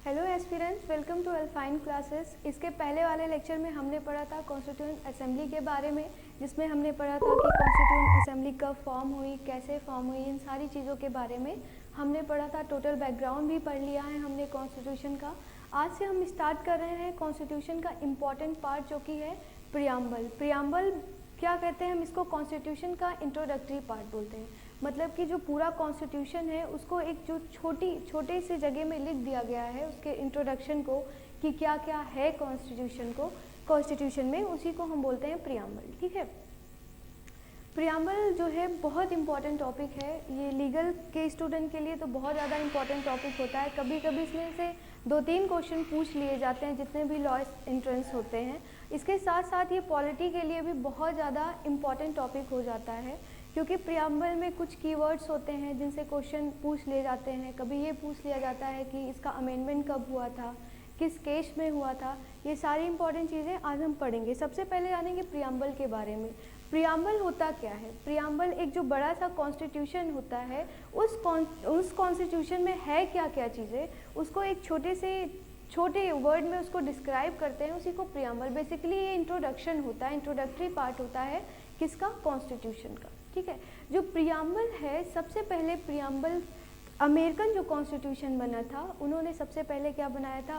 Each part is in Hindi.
Hello aspirants, welcome to Alpine classes. इसके पहले वाले लेक्चर में हमने पढ़ा था कॉन्स्टिट्यूएंट असेंबली के बारे में, जिसमें हमने पढ़ा था कि कॉन्स्टिट्यूएंट असेंबली कब फॉर्म हुई, कैसे फॉर्म हुई, इन सारी चीज़ों के बारे में हमने पढ़ा था। टोटल बैकग्राउंड भी पढ़ लिया है हमने कॉन्स्टिट्यूशन का। आज से हम स्टार्ट कर रहे हैं कॉन्स्टिट्यूशन का इम्पॉर्टेंट पार्ट, जो कि है प्रियम्बल। प्रियम्बल क्या कहते हैं हम इसको? कॉन्स्टिट्यूशन का इंट्रोडक्टरी पार्ट बोलते हैं। मतलब कि जो पूरा कॉन्स्टिट्यूशन है उसको एक जो छोटे से जगह में लिख दिया गया है, उसके इंट्रोडक्शन को कि क्या क्या है कॉन्स्टिट्यूशन में, उसी को हम बोलते हैं प्रियम्बल। ठीक है, प्रियम्बल जो है बहुत इंपॉर्टेंट टॉपिक है। ये लीगल के स्टूडेंट के लिए तो बहुत ज़्यादा इंपॉर्टेंट टॉपिक होता है। कभी कभी इसमें से 2-3 क्वेश्चन पूछ लिए जाते हैं जितने भी लॉ एंट्रेंस होते हैं। इसके साथ साथ ये पॉलिटी के लिए भी बहुत ज़्यादा इंपॉर्टेंट टॉपिक हो जाता है, क्योंकि प्रियम्बल में कुछ कीवर्ड्स होते हैं जिनसे क्वेश्चन पूछ लिए जाते हैं। कभी ये पूछ लिया जाता है कि इसका अमेंडमेंट कब हुआ था, किस केस में हुआ था। ये सारी इंपॉर्टेंट चीज़ें आज हम पढ़ेंगे। सबसे पहले जानेंगे प्रियम्बल के बारे में। प्रियम्बल होता क्या है? प्रियम्बल एक जो बड़ा सा कॉन्स्टिट्यूशन होता है, उस कॉन्स्टिट्यूशन में है क्या क्या चीज़ें, उसको एक छोटे वर्ड में उसको डिस्क्राइब करते हैं, उसी को प्रियम्बल। बेसिकली ये इंट्रोडक्शन होता है, इंट्रोडक्टरी पार्ट होता है किसका? कॉन्स्टिट्यूशन का। ठीक है, जो प्रियम्बल है, सबसे पहले प्रियम्बल अमेरिकन जो कॉन्स्टिट्यूशन बना था, उन्होंने सबसे पहले क्या बनाया था?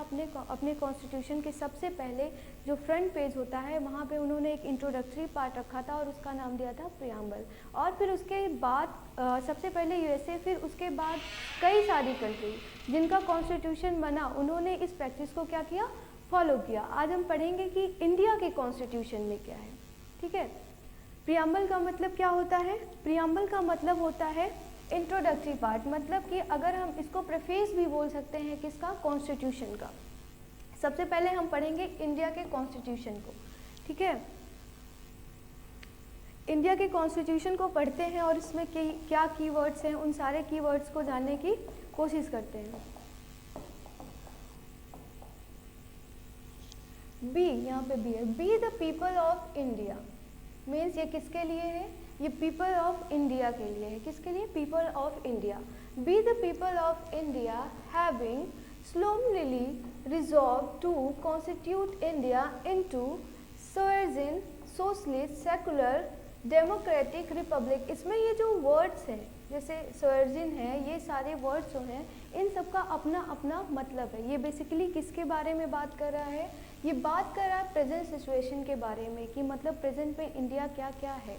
अपने कॉन्स्टिट्यूशन के सबसे पहले जो फ्रंट पेज होता है वहाँ पे उन्होंने एक इंट्रोडक्टरी पार्ट रखा था और उसका नाम दिया था प्रियम्बल। और फिर उसके बाद सबसे पहले यूएसए, फिर उसके बाद कई सारी कंट्री जिनका कॉन्स्टिट्यूशन बना, उन्होंने इस प्रैक्टिस को क्या किया? फॉलो किया। आज हम पढ़ेंगे कि इंडिया के कॉन्स्टिट्यूशन में क्या है। ठीक है, प्रियम्बल का मतलब क्या होता है? प्रियम्बल का मतलब होता है इंट्रोडक्टरी पार्ट। मतलब कि अगर हम इसको प्रेफेस भी बोल सकते हैं किसका? कॉन्स्टिट्यूशन का। सबसे पहले हम पढ़ेंगे इंडिया के कॉन्स्टिट्यूशन को। ठीक है, इंडिया के कॉन्स्टिट्यूशन को पढ़ते हैं और इसमें क्या कीवर्ड्स हैं, उन सारे कीवर्ड्स को जानने की कोशिश करते हैं। बी, यहाँ पे बी है। Be the people of India means ये किसके लिए है? ये पीपल ऑफ इंडिया के लिए है। किसके लिए? People of India. Be the people of India having solemnly resolved to constitute India into sovereign, socialist, secular, democratic republic। इसमें ये जो वर्ड्स हैं, जैसे sovereign है, ये सारे वर्ड्स जो हैं, इन सब का अपना अपना मतलब है। ये बेसिकली किसके बारे में बात कर रहा है? ये बात कर रहा है प्रेजेंट सिचुएशन के बारे में, कि मतलब प्रेजेंट में इंडिया क्या क्या है।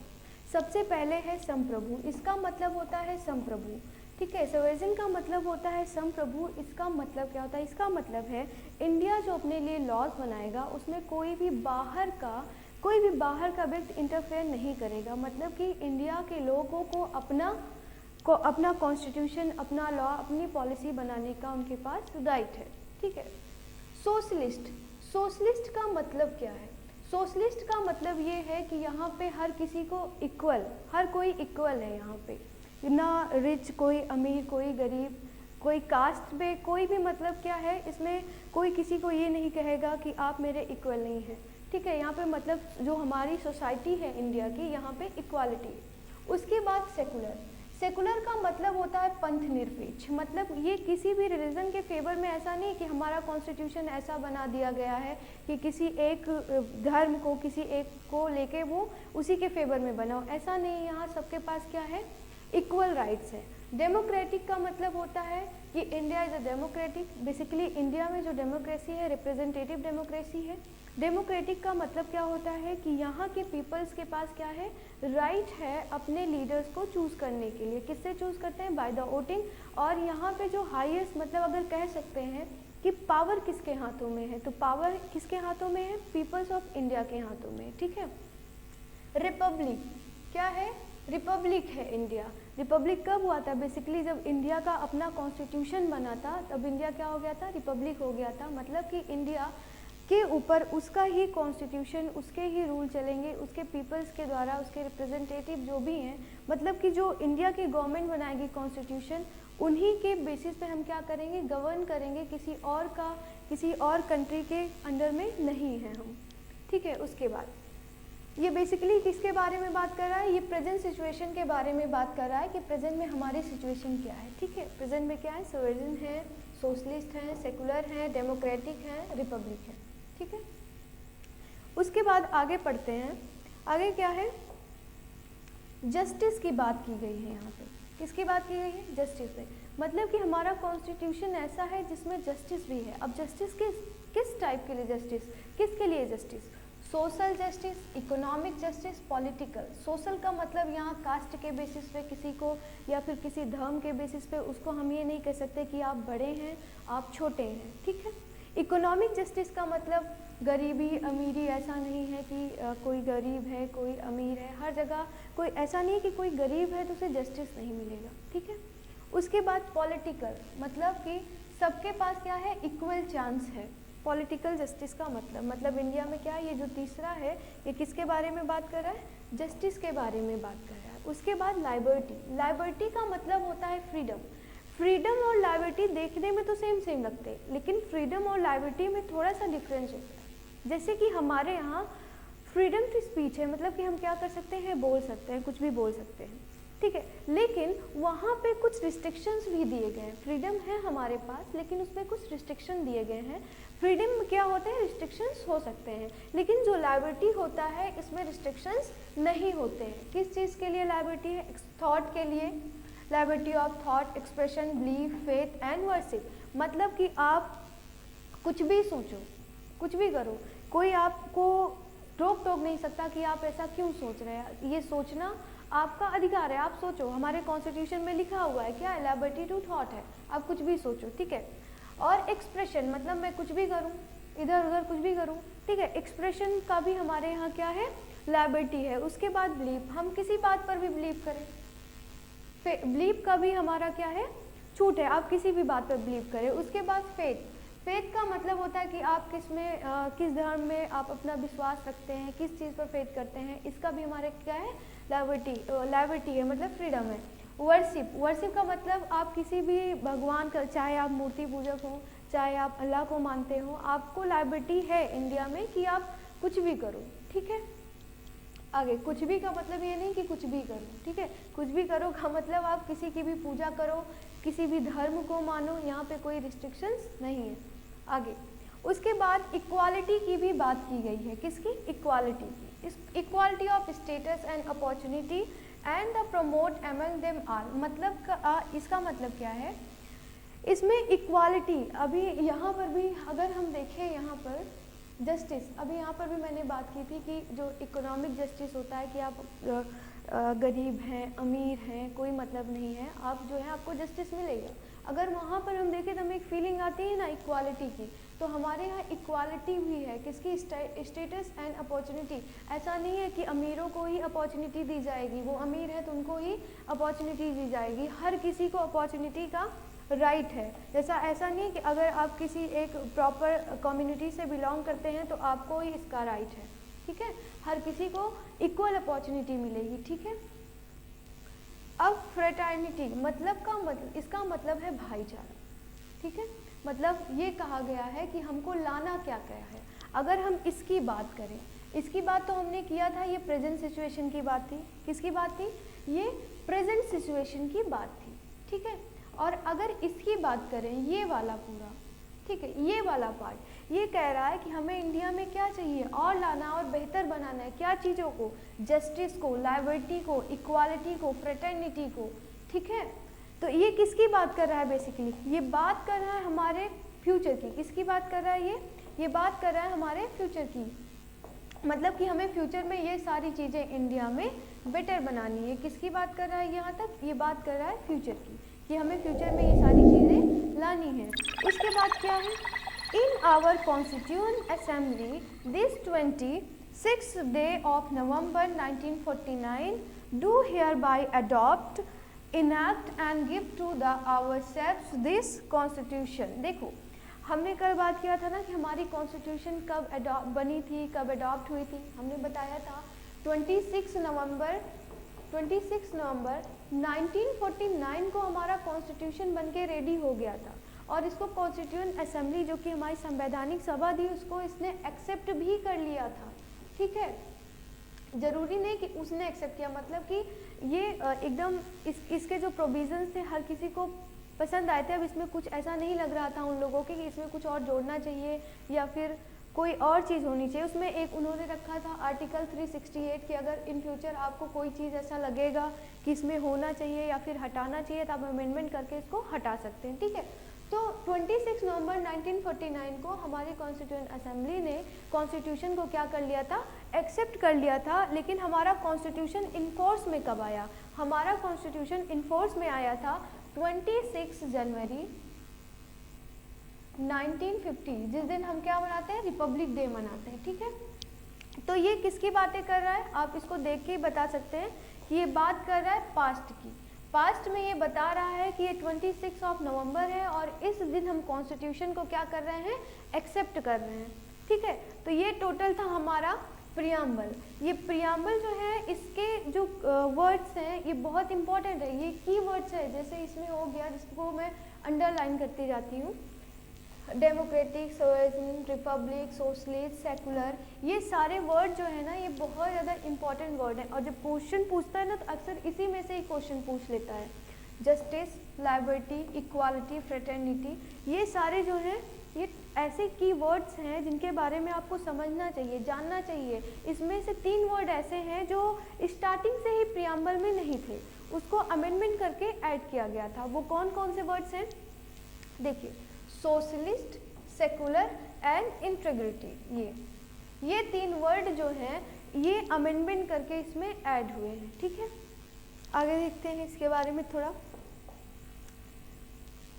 सबसे पहले है संप्रभु। इसका मतलब होता है संप्रभु। ठीक है, सोवरेन का मतलब होता है संप्रभु। इसका मतलब क्या होता है? इसका मतलब है इंडिया जो अपने लिए लॉज बनाएगा, उसमें कोई भी बाहर का व्यक्ति इंटरफेयर नहीं करेगा। मतलब कि इंडिया के लोगों को अपना कॉन्स्टिट्यूशन, अपना लॉ, अपनी पॉलिसी बनाने का उनके पास राइट है। ठीक है, सोशलिस्ट का मतलब क्या है? सोशलिस्ट का मतलब ये है कि यहाँ पे हर किसी को इक्वल, हर कोई इक्वल है। यहाँ पे ना रिच, कोई अमीर, कोई गरीब, कोई कास्ट पे, कोई भी मतलब क्या है, इसमें कोई किसी को ये नहीं कहेगा कि आप मेरे इक्वल नहीं हैं। ठीक है, यहाँ पे मतलब जो हमारी सोसाइटी है इंडिया की, यहाँ पे इक्वालिटी। उसके बाद सेकुलर का मतलब होता है पंथ निरपेक्ष। मतलब ये किसी भी रिलीजन के फेवर में ऐसा नहीं कि हमारा कॉन्स्टिट्यूशन ऐसा बना दिया गया है कि किसी एक धर्म को, किसी एक को लेके वो उसी के फेवर में बनाओ, ऐसा नहीं। यहाँ सबके पास क्या है? इक्वल राइट्स है। डेमोक्रेटिक का मतलब होता है कि India is a democratic. Basically India में जो डेमोक्रेसी है, रिप्रेजेंटेटिव डेमोक्रेसी है। डेमोक्रेटिक का मतलब क्या होता है कि यहाँ के पीपल्स के पास क्या है? राइट है अपने लीडर्स को चूज़ करने के लिए। किससे चूज़ करते हैं? By the voting. और यहाँ पे जो हाईएस्ट, मतलब अगर कह सकते हैं कि पावर किसके हाथों में है, तो पावर किसके हाथों में है? पीपल्स ऑफ इंडिया के हाथों में। ठीक है, रिपब्लिक क्या है? रिपब्लिक है इंडिया। रिपब्लिक कब हुआ था? बेसिकली जब इंडिया का अपना कॉन्स्टिट्यूशन बना था, तब इंडिया क्या हो गया था? रिपब्लिक हो गया था। मतलब कि इंडिया के ऊपर उसका ही कॉन्स्टिट्यूशन, उसके ही रूल चलेंगे, उसके पीपल्स के द्वारा, उसके रिप्रेजेंटेटिव जो भी हैं, मतलब कि जो इंडिया की गवर्नमेंट बनाएगी कॉन्स्टिट्यूशन, उन्हीं के बेसिस पे हम क्या करेंगे? गवर्न करेंगे। किसी और कंट्री के अंडर में नहीं है हम। ठीक है, उसके बाद ये बेसिकली किसके बारे में बात कर रहा है? ये प्रेजेंट सिचुएशन के बारे में बात कर रहा है कि प्रेजेंट में हमारी सिचुएशन क्या है। ठीक है, प्रेजेंट में क्या है? सोवरेन है, सोशलिस्ट हैं, सेकुलर हैं, डेमोक्रेटिक हैं, रिपब्लिक हैं। ठीक है, उसके बाद आगे पढ़ते हैं। आगे क्या है, जस्टिस की बात की गई है। यहाँ पे किसकी बात की गई है, जस्टिस पे। मतलब कि हमारा कॉन्स्टिट्यूशन ऐसा है जिसमें जस्टिस भी है। अब जस्टिस किस टाइप के लिए जस्टिस, किसके लिए justice, social justice, economic justice, political. Social का मतलब यहाँ कास्ट के बेसिस पे किसी को या फिर किसी धर्म के बेसिस पे उसको हम ये नहीं कह सकते कि आप बड़े हैं आप छोटे हैं। ठीक है, इकोनॉमिक जस्टिस का मतलब गरीबी अमीरी ऐसा नहीं है कि कोई गरीब है कोई अमीर है, हर जगह कोई ऐसा नहीं है कि कोई गरीब है तो उसे जस्टिस नहीं मिलेगा। ठीक है, उसके बाद पॉलिटिकल मतलब कि सबके पास क्या है, इक्वल चांस है। पॉलिटिकल जस्टिस का मतलब इंडिया में क्या है, ये जो तीसरा है ये किसके बारे में बात कर रहा है, जस्टिस के बारे में बात कर रहा है। उसके बाद लाइबर्टी। लाइबर्टी का मतलब होता है फ्रीडम। फ्रीडम और लाइबर्टी देखने में तो सेम लगते हैं, लेकिन फ्रीडम और लाइबर्टी में थोड़ा सा डिफरेंस होता है। जैसे कि हमारे यहाँ फ्रीडम टू स्पीच है, मतलब कि हम क्या कर सकते हैं, बोल सकते हैं, कुछ भी बोल सकते हैं। ठीक है, लेकिन वहाँ पे कुछ रिस्ट्रिक्शंस भी दिए गए हैं। फ्रीडम है हमारे पास लेकिन उसमें कुछ रिस्ट्रिक्शन दिए गए हैं। फ्रीडम क्या होते हैं, रिस्ट्रिक्शंस हो सकते हैं, लेकिन जो लाइबर्टी होता है इसमें रिस्ट्रिक्शंस नहीं होते हैं। किस चीज़ के लिए लाइबर्टी है, थॉट के लिए। Liberty of thought, expression, belief, faith and worship. मतलब कि आप कुछ भी सोचो, कुछ भी करो, कोई आपको रोक टोक नहीं सकता कि आप ऐसा क्यों सोच रहे हैं। ये सोचना आपका अधिकार है, आप सोचो। हमारे कॉन्स्टिट्यूशन में लिखा हुआ है क्या है, लिबर्टी टू थॉट है, आप कुछ भी सोचो। ठीक है, और एक्सप्रेशन मतलब मैं कुछ भी करूं, इधर उधर कुछ भी करूं। ठीक है, एक्सप्रेशन का भी हमारे यहाँ क्या है, लिबर्टी है। उसके बाद बिलीफ, हम किसी बात पर भी बिलीव करें। बिलीफ का भी हमारा क्या है, छूट है, आप किसी भी बात पर बिलीव करें। उसके बाद फेथ। फेथ का मतलब होता है कि आप किस धर्म में आप अपना विश्वास रखते हैं, किस चीज़ पर फेथ करते हैं, इसका भी हमारे क्या है, लाइबर्टी है, मतलब फ्रीडम है। वर्शिप का मतलब आप किसी भी भगवान का, चाहे आप मूर्ति पूजक हो, चाहे आप अल्लाह को मानते हो, आपको लाइबर्टी है इंडिया में कि आप कुछ भी करो। ठीक है, आगे कुछ भी का मतलब ये नहीं कि कुछ भी करो। ठीक है, कुछ भी करो का मतलब आप किसी की भी पूजा करो, किसी भी धर्म को मानो, यहाँ पे कोई रिस्ट्रिक्शंस नहीं है। आगे उसके बाद इक्वालिटी की भी बात की गई है। किसकी, इक्वालिटी की। Equality of status and opportunity and the promote among them all. मतलब इसका मतलब क्या है, इसमें इक्वालिटी, अभी यहाँ पर भी अगर हम देखें, यहाँ पर जस्टिस, अभी यहाँ पर भी मैंने बात की थी कि जो इकोनॉमिक जस्टिस होता है कि आप गरीब हैं अमीर हैं कोई मतलब नहीं है, आप जो है आपको जस्टिस मिलेगा। अगर वहाँ पर हम देखें तो हमें एक फीलिंग आती है ना इक्वालिटी की, तो हमारे यहाँ इक्वालिटी भी है। किसकी, स्टेटस एंड अपॉर्चुनिटी। ऐसा नहीं है कि अमीरों को ही अपॉर्चुनिटी दी जाएगी, वो अमीर है तो उनको ही अपॉर्चुनिटी दी जाएगी। हर किसी को अपॉर्चुनिटी का राइट है। जैसा ऐसा नहीं कि अगर आप किसी एक प्रॉपर कम्युनिटी से बिलोंग करते हैं तो आपको ही इसका राइट है। ठीक है, हर किसी को इक्वल अपॉर्चुनिटी मिलेगी। ठीक है, अब फ्रेटर्निटी इसका मतलब है भाईचारा। ठीक है, मतलब ये कहा गया है कि हमको लाना क्या क्या है। अगर हम इसकी बात करें, इसकी बात तो हमने किया था, ये प्रेजेंट सिचुएशन की बात थी। किसकी बात थी, ये प्रेजेंट सिचुएशन की बात थी। ठीक है, और अगर इसकी बात करें, ये वाला पूरा, ठीक है, ये वाला पार्ट ये कह रहा है कि हमें इंडिया में क्या चाहिए, और लाना और बेहतर बनाना है। क्या चीज़ों को, जस्टिस को, लाइबर्टी को, इक्वालिटी को, फ्रेटर्निटी को। ठीक है, तो ये किसकी बात कर रहा है, बेसिकली ये बात कर रहा है हमारे फ्यूचर की। किसकी बात कर रहा है, ये बात कर रहा है हमारे फ्यूचर की। मतलब कि हमें फ्यूचर में ये सारी चीज़ें इंडिया में बेटर बनानी है। किसकी बात कर रहा है, यहाँ तक ये बात कर रहा है फ्यूचर की, कि हमें फ्यूचर में ये सारी चीज़ें लानी है। उसके बाद क्या है, in our constituent assembly this 26th day of November 1949 do hereby adopt, enact and give to the ourselves this constitution। देखो, हमने कल बात किया था ना कि हमारी कॉन्स्टिट्यूशन कब बनी थी, कब अडॉप्ट हुई थी। हमने बताया था 26 नवंबर 1949 को हमारा कॉन्स्टिट्यूशन बनके रेडी हो गया था, और इसको कॉन्स्टिट्यूएंट असेंबली जो कि हमारी संवैधानिक सभा थी उसको इसने एक्सेप्ट भी कर लिया था। ठीक है, ज़रूरी नहीं कि उसने एक्सेप्ट किया, मतलब कि ये एकदम इसके जो प्रोविजंस थे हर किसी को पसंद आए थे। अब इसमें कुछ ऐसा नहीं लग रहा था उन लोगों के कि इसमें कुछ और जोड़ना चाहिए या फिर कोई और चीज़ होनी चाहिए। उसमें एक उन्होंने रखा था आर्टिकल 368 कि अगर इन फ्यूचर आपको कोई चीज़ ऐसा लगेगा कि इसमें होना चाहिए या फिर हटाना चाहिए तो आप अमेंडमेंट करके इसको हटा सकते हैं, ठीक है। तो 26 नवंबर 1949 को हमारी कॉन्स्टिट्यूएंट असेंबली ने कॉन्स्टिट्यूशन को क्या कर लिया था, एक्सेप्ट कर लिया था। लेकिन हमारा कॉन्स्टिट्यूशन इनफोर्स में कब आया, हमारा कॉन्स्टिट्यूशन इनफोर्स में आया था 26 जनवरी 1950, जिस दिन हम क्या मनाते हैं, रिपब्लिक डे मनाते हैं, ठीक है। तो ये किसकी बातें कर रहा है, आप इसको देख के ही बता सकते हैं कि ये बात कर रहा है पास्ट की। पास्ट में ये बता रहा है कि ये 26 नवंबर है और इस दिन हम कॉन्स्टिट्यूशन को क्या कर रहे हैं, एक्सेप्ट कर रहे हैं, ठीक है। तो ये टोटल था हमारा प्रियम्बल। ये प्रियम्बल जो है इसके जो वर्ड्स हैं ये बहुत इंपॉर्टेंट है, ये की वर्ड्स है। जैसे इसमें हो गया जिसको मैं अंडरलाइन करती जाती हूँ, democratic, socialist, Republic, socialist, secular, ये सारे वर्ड जो है ना ये बहुत ज़्यादा इंपॉर्टेंट वर्ड है। और जब क्वेश्चन पूछता है ना तो अक्सर इसी में से ही क्वेश्चन पूछ लेता है। जस्टिस, लिबर्टी, इक्वालिटी, फ्रेटर्निटी, ये सारे जो हैं ये ऐसे की वर्ड्स हैं जिनके बारे में आपको समझना चाहिए, जानना चाहिए। इसमें से 3 वर्ड ऐसे हैं जो स्टार्टिंग से ही प्रियम्बल में नहीं थे, उसको अमेंडमेंट करके ऐड किया गया था। वो कौन कौन से वर्ड्स हैं, देखिए, सोशलिस्ट, सेकुलर एंड इंटीग्रिटी, ये 3 वर्ड जो हैं ये अमेंडमेंट करके इसमें ऐड हुए हैं, ठीक है। आगे देखते हैं इसके बारे में थोड़ा,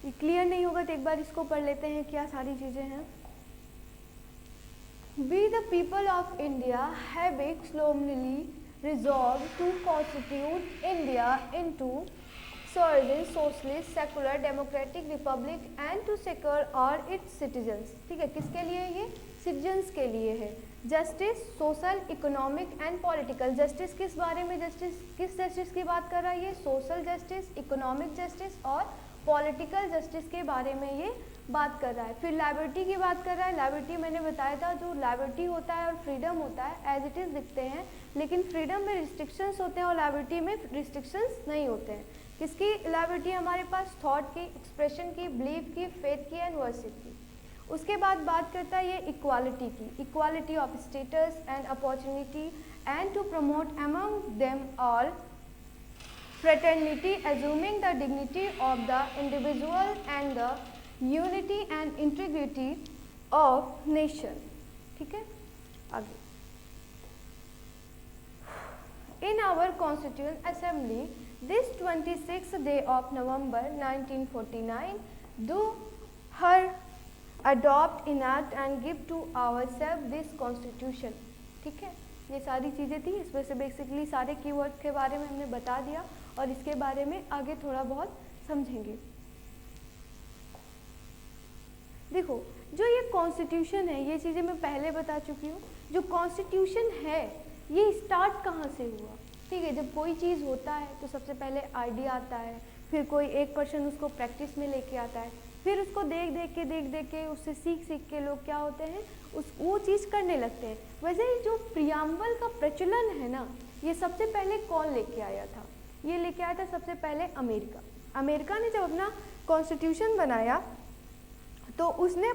ये क्लियर नहीं होगा तो एक बार इसको पढ़ लेते हैं क्या सारी चीज़ें हैं। We the people of India have solemnly resolved to constitute India into sovereign, socialist, secular, democratic republic and to secure all its citizens, ठीक है। किसके लिए ये, सिटीजन्स के लिए है। Justice, social, economic and political. Justice किस बारे में, जस्टिस किस जस्टिस की बात कर रहा है ये, सोशल जस्टिस, इकोनॉमिक जस्टिस और पॉलिटिकल जस्टिस के बारे में ये बात कर रहा है। फिर लिबर्टी की बात कर रहा है। लिबर्टी मैंने बताया था, जो लिबर्टी होता है और फ्रीडम होता है एज इट इज़ दिखते हैं, लेकिन फ्रीडम में रिस्ट्रिक्शंस होते हैं और लिबर्टी में रिस्ट्रिक्शंस नहीं होते हैं। किसकी लिबर्टी हमारे पास, थॉट की, एक्सप्रेशन की, बिलीफ की, फेथ की एंड वर्शिप की। उसके बाद बात करता है ये इक्वालिटी की, equality of status and opportunity and to promote among them all fraternity, assuming the dignity of the individual and the unity and integrity of nation, ठीक है। आगे, in our constituent assembly this 26th day of November 1949 do her adopt, enact and give to ourselves this constitution, ठीक है। ये सारी चीज़ें थी, इसमें से बेसिकली सारे कीवर्ड के बारे में हमने बता दिया और इसके बारे में आगे थोड़ा बहुत समझेंगे। देखो, जो ये कॉन्स्टिट्यूशन है ये चीज़ें मैं पहले बता चुकी हूँ। जो कॉन्स्टिट्यूशन है ये स्टार्ट कहाँ से हुआ, ठीक है। जब कोई चीज़ होता है तो सबसे पहले आइडिया आता है, फिर कोई एक पर्सन उसको प्रैक्टिस में लेके आता है, फिर उसको देख देख के उससे सीख के लोग क्या होते हैं वो चीज़ करने लगते हैं। वैसे ही जो प्रियम्बल का प्रचलन है ना, ये सबसे पहले कौन लेके आया था, ये लेके आया था सबसे पहले अमेरिका। अमेरिका ने जब अपना कॉन्स्टिट्यूशन बनाया तो उसने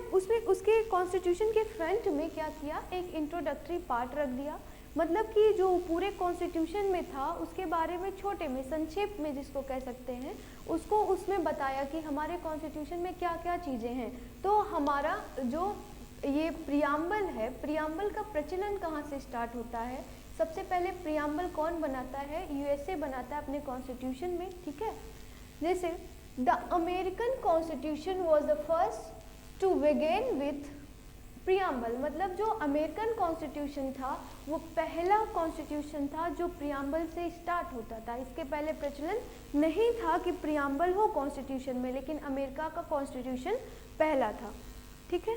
उसके कॉन्स्टिट्यूशन के फ्रंट में क्या किया, एक इंट्रोडक्टरी पार्ट रख दिया। मतलब कि जो पूरे कॉन्स्टिट्यूशन में था उसके बारे में छोटे में, संक्षेप में जिसको कह सकते हैं, उसको उसमें बताया कि हमारे कॉन्स्टिट्यूशन में क्या क्या चीज़ें हैं। तो हमारा जो ये प्रियम्बल है, प्रियम्बल का प्रचलन कहाँ से स्टार्ट होता है, सबसे पहले प्रियम्बल कौन बनाता है, यूएसए बनाता है अपने कॉन्स्टिट्यूशन में, ठीक है। जैसे the American constitution was the first to begin with preamble, मतलब जो अमेरिकन कॉन्स्टिट्यूशन था वो पहला कॉन्स्टिट्यूशन था जो प्रियम्बल से स्टार्ट होता था। इसके पहले प्रचलन नहीं था कि प्रियम्बल हो कॉन्स्टिट्यूशन में, लेकिन अमेरिका का कॉन्स्टिट्यूशन पहला था, ठीक है।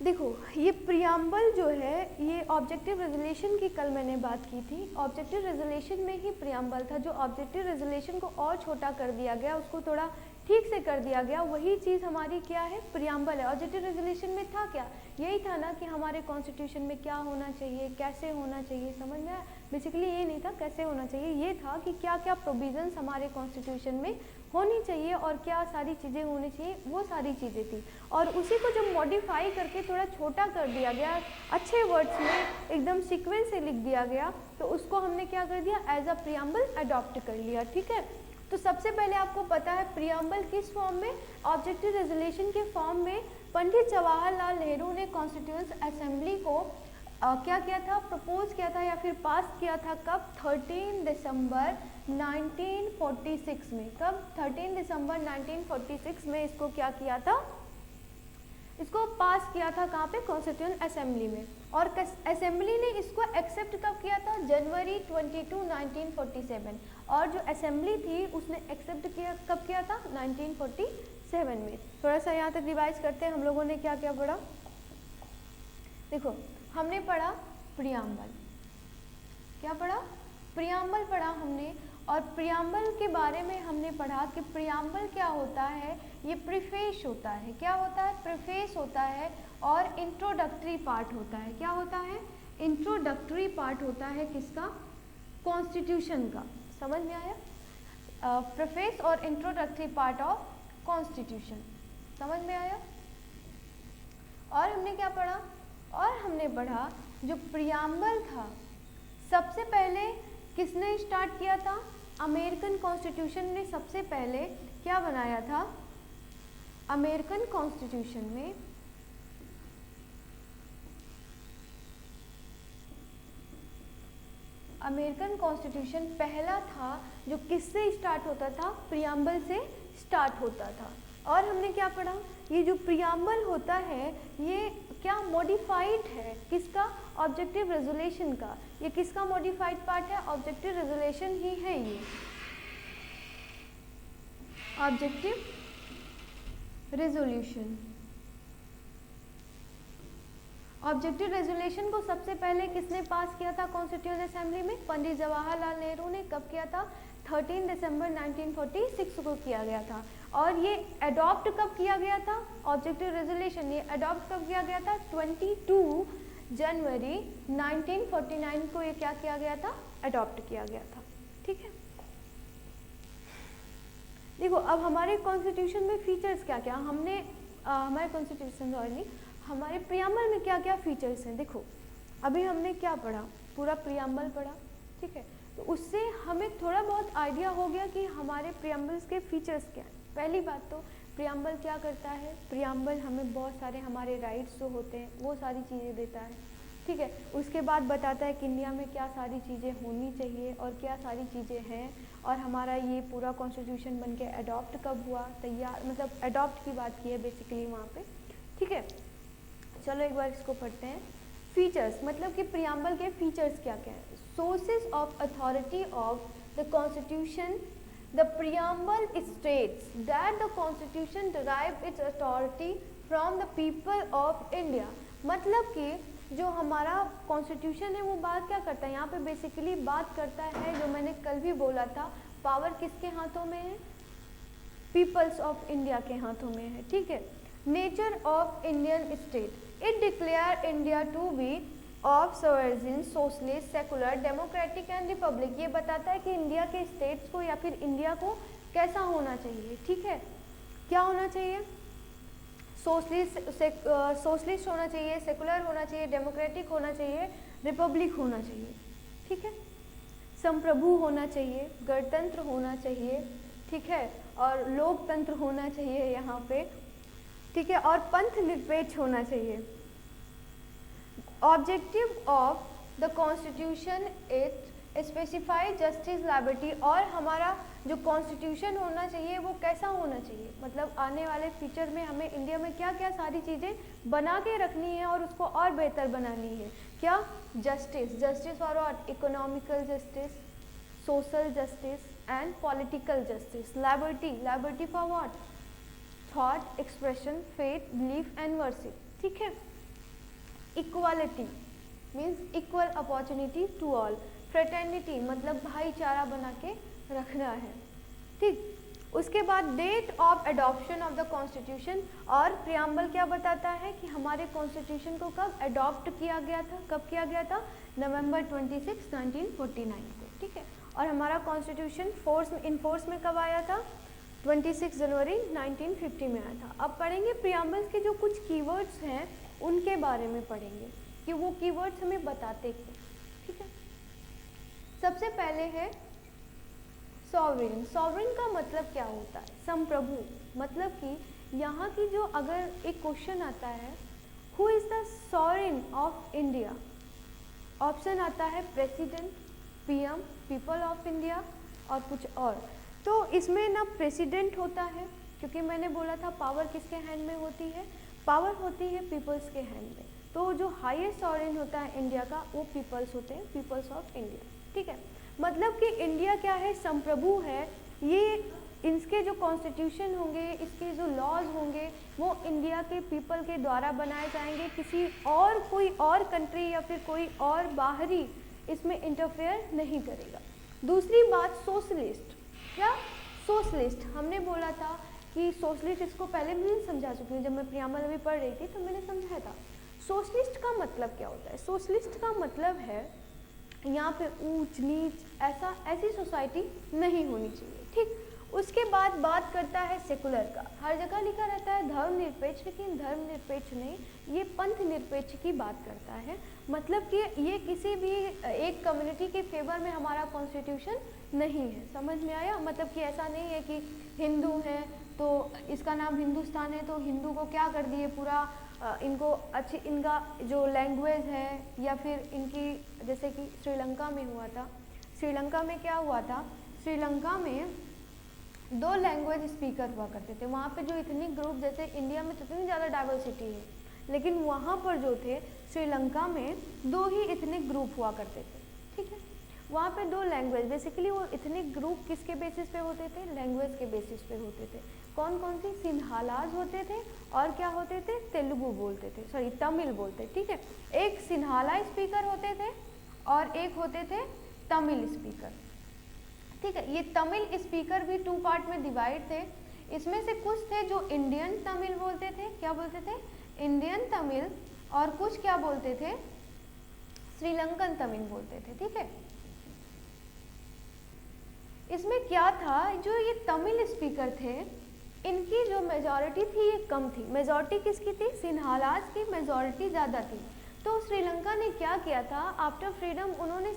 देखो, ये प्रियम्बल जो है ये ऑब्जेक्टिव रेजोल्यूशन की कल मैंने बात की थी। ऑब्जेक्टिव रेजोल्यूशन में ही प्रियम्बल था, जो ऑब्जेक्टिव रेजोल्यूशन को और छोटा कर दिया गया, उसको थोड़ा ठीक से कर दिया गया, वही चीज़ हमारी क्या है, प्रियम्बल है। ऑब्जेक्टिव रेजोल्यूशन में था क्या, यही था ना कि हमारे कॉन्स्टिट्यूशन में क्या होना चाहिए, कैसे होना चाहिए, समझ में आया। बेसिकली ये नहीं था कैसे होना चाहिए, ये था कि क्या क्या प्रोविजंस हमारे कॉन्स्टिट्यूशन में होनी चाहिए और क्या सारी चीज़ें होनी चाहिए, वो सारी चीज़ें थी। और उसी को जब मॉडिफाई करके थोड़ा छोटा कर दिया गया, अच्छे वर्ड्स में एकदम सीक्वेंस से लिख दिया गया, तो उसको हमने क्या कर दिया, एज अ प्रियम्बल अडॉप्ट कर लिया। ठीक है, तो सबसे पहले आपको पता है प्रियम्बल किस फॉर्म में, ऑब्जेक्टिव रेजोल्यूशन के फॉर्म में पंडित जवाहरलाल नेहरू ने कॉन्स्टिट्यूएंट असेंबली को क्या किया था, प्रपोज किया था या फिर पास किया था। कब, 13 दिसंबर 1946 में। कब, 13 दिसंबर 1946 में इसको क्या किया था, इसको पास किया था। कहाँ पे, कॉन्स्टिट्यूएंट असेंबली में। और असेंबली ने इसको एक्सेप्ट कब किया था, जनवरी 22, 1947। और जो असेंबली थी उसने एक्सेप्ट किया कब किया था, 1947 में। थोड़ा सा यहाँ तक रिवाइज करते हैं, हम लोगों ने क्या क्या पढ़ा। देखो, हमने पढ़ा प्रियम्बल, क्या पढ़ा, प्रियम्बल पढ़ा हमने। और प्रियम्बल के बारे में हमने पढ़ा कि प्रियम्बल क्या होता है, ये प्रीफेस होता है। क्या होता है, प्रीफेस होता है। और इंट्रोडक्टरी पार्ट होता है। क्या होता है, इंट्रोडक्टरी पार्ट होता है किसका, कॉन्स्टिट्यूशन का। समझ में आया, प्रीफेस और इंट्रोडक्टरी पार्ट ऑफ कॉन्स्टिट्यूशन, समझ में आया। और हमने क्या पढ़ा, और हमने पढ़ा जो प्रियम्बल था सबसे पहले किसने स्टार्ट किया था, अमेरिकन कॉन्स्टिट्यूशन ने सबसे पहले क्या बनाया था, अमेरिकन कॉन्स्टिट्यूशन में अमेरिकन कॉन्स्टिट्यूशन पहला था जो किससे स्टार्ट होता था, प्रियम्बल से स्टार्ट होता था। और हमने क्या पढ़ा, ये जो प्रियम्बल होता है ये क्या मॉडिफाइड है, किसका, ऑब्जेक्टिव रेजोल्यूशन का। ये किसका मॉडिफाइड पार्ट है, ऑब्जेक्टिव रेजोल्यूशन ही है ये, ऑब्जेक्टिव रेजोल्यूशन। ऑब्जेक्टिव रेजोल्यूशन को सबसे पहले किसने पास किया था कॉन्स्टिट्यूएंट असेंबली में, पंडित जवाहरलाल नेहरू ने। कब किया था, 13 दिसंबर 1946 को किया गया था। और ये अडॉप्ट कब किया गया था, ऑब्जेक्टिव रेजोल्यूशन ये अडॉप्ट कब किया गया था, 22 जनवरी 1949 को ये क्या किया गया था, अडॉप्ट किया गया था। ठीक है, देखो अब हमारे कॉन्स्टिट्यूशन में फीचर्स क्या क्या, हमने हमारे कॉन्स्टिट्यूशन सॉरी हमारे प्रियम्बल में क्या क्या फीचर्स हैं। देखो अभी हमने क्या पढ़ा, पूरा प्रियम्बल पढ़ा। ठीक है, तो उससे हमें थोड़ा बहुत आइडिया हो गया कि हमारे प्रियम्बल्स के फीचर्स क्या हैं। पहली बात तो प्रियम्बल क्या करता है, प्रियम्बल हमें बहुत सारे हमारे राइट्स जो होते हैं वो सारी चीज़ें देता है। ठीक है, उसके बाद बताता है कि इंडिया में क्या सारी चीज़ें होनी चाहिए और क्या सारी चीज़ें हैं, और हमारा ये पूरा कॉन्स्टिट्यूशन बन के अडॉप्ट कब हुआ, तैयार, मतलब अडॉप्ट की बात की है बेसिकली वहाँ पे। ठीक है, चलो एक बार इसको पढ़ते हैं। फीचर्स मतलब कि प्रियम्बल के फीचर्स क्या क्या हैं। Sources of authority of the constitution, the preamble states that the constitution derive it's authority from the people of India. मतलब कि जो हमारा कॉन्स्टिट्यूशन है वो बात क्या करता है, यहाँ पे बेसिकली बात करता है, जो मैंने कल भी बोला था, पावर किसके हाथों में है, पीपल्स ऑफ इंडिया के हाथों में है। ठीक है, nature of Indian state, it declare India to be of sovereign, socialist, secular, democratic and republic. ये बताता है कि इंडिया के स्टेट्स को या फिर इंडिया को कैसा होना चाहिए। ठीक है, क्या होना चाहिए, सोशलिस्ट होना चाहिए, सेकुलर होना चाहिए, डेमोक्रेटिक होना चाहिए, रिपब्लिक होना चाहिए। ठीक है, संप्रभु होना चाहिए, गणतंत्र होना चाहिए। ठीक है, और लोकतंत्र होना चाहिए यहाँ पे। ठीक है, और पंथ निरपेक्ष होना चाहिए। Objective of the constitution it specify justice, liberty. और हमारा जो कॉन्स्टिट्यूशन होना चाहिए वो कैसा होना चाहिए, मतलब आने वाले फ्यूचर में हमें इंडिया में क्या क्या सारी चीज़ें बना के रखनी है और उसको और बेहतर बनानी है। क्या, justice, justice for what, economical justice, social justice and political justice. Liberty, liberty for what, thought, expression, faith, belief and worship. ठीक है, equality means equal opportunity to all. Fraternity मतलब भाईचारा बना के रखना है। ठीक, उसके बाद date of adoption of the constitution, और प्रियम्बल क्या बताता है कि हमारे कॉन्स्टिट्यूशन को कब अडॉप्ट किया गया था, कब किया गया था, नवंबर 26, 1949 को, ठीक है। और हमारा कॉन्स्टिट्यूशन फोर्स में कब आया था, 26 जनवरी 1950 में आया था। अब पढ़ेंगे प्रियम्बल्स के जो कुछ कीवर्ड्स हैं उनके बारे में पढ़ेंगे कि वो कीवर्ड्स हमें बताते क्या, ठीक है। सबसे पहले है सॉवरेन। सॉवरेन का मतलब क्या होता है, संप्रभु, मतलब कि यहाँ की जो अगर एक क्वेश्चन आता है who is the sovereign of India, option आता है president, PM, people of India और कुछ और। तो इसमें ना प्रेसिडेंट होता है, क्योंकि मैंने बोला था पावर किसके हैंड में होती है, पावर होती है पीपल्स के हैंड में। तो जो हाईएस्ट सॉवरेन होता है इंडिया का वो पीपल्स होते हैं, पीपल्स ऑफ इंडिया, ठीक है। मतलब कि इंडिया क्या है, संप्रभु है। ये इसके जो कॉन्स्टिट्यूशन होंगे, इसके जो लॉज होंगे वो इंडिया के पीपल के द्वारा बनाए जाएंगे, किसी और कोई और कंट्री या फिर कोई और बाहरी इसमें इंटरफेयर नहीं करेगा। दूसरी बात सोशलिस्ट, क्या सोशलिस्ट, हमने बोला था कि सोशलिस्ट, इसको पहले भी समझा चुकी हूँ, जब मैं प्रियम्बल अभी पढ़ रही थी तो मैंने समझाया था। सोशलिस्ट का मतलब क्या होता है, सोशलिस्ट का मतलब है यहाँ पे ऊंच नीच ऐसी सोसाइटी नहीं होनी चाहिए, ठीक। उसके बाद बात करता है सेकुलर का, हर जगह लिखा रहता है धर्मनिरपेक्ष, लेकिन धर्मनिरपेक्ष नहीं, ये पंथ निरपेक्ष की बात करता है। मतलब कि ये किसी भी एक कम्युनिटी के फेवर में हमारा कॉन्स्टिट्यूशन नहीं है, समझ में आया। मतलब कि ऐसा नहीं है कि हिंदू है तो इसका नाम हिंदुस्तान है तो हिंदू को क्या कर दिए पूरा, इनको अच्छी, इनका जो लैंग्वेज है या फिर इनकी, जैसे कि श्रीलंका में हुआ था, श्रीलंका में क्या हुआ था, श्रीलंका में 2 लैंग्वेज स्पीकर हुआ करते थे। वहाँ पे जो इतनी ग्रुप, जैसे इंडिया में तो इतनी ज़्यादा डाइवर्सिटी है, लेकिन वहाँ पर जो थे श्रीलंका में 2 ही इतने ग्रुप हुआ करते थे, ठीक है। वहाँ पे 2 लैंग्वेज, बेसिकली वो इतने ग्रुप किसके बेसिस पे होते थे, लैंग्वेज के बेसिस पे होते थे। कौन कौन सी, सिन्हालाज होते थे और क्या होते थे, तेलुगु बोलते थे, सॉरी तमिल बोलते, ठीक है। एक सिन्हाला स्पीकर होते थे और एक होते थे तमिल स्पीकर, ठीक है। ये तमिल स्पीकर भी 2 पार्ट में डिवाइड थे। इसमें से कुछ थे जो इंडियन तमिल बोलते थे, क्या बोलते थे, इंडियन तमिल, और कुछ क्या बोलते थे, श्रीलंकन तमिल बोलते थे, ठीक है। इसमें क्या था, जो ये तमिल स्पीकर थे इनकी जो मेजॉरिटी थी ये कम थी। मेजॉरिटी किसकी थी, सिन्हालाज की मेजॉरिटी ज़्यादा थी। तो श्रीलंका ने क्या किया था, आफ्टर फ्रीडम उन्होंने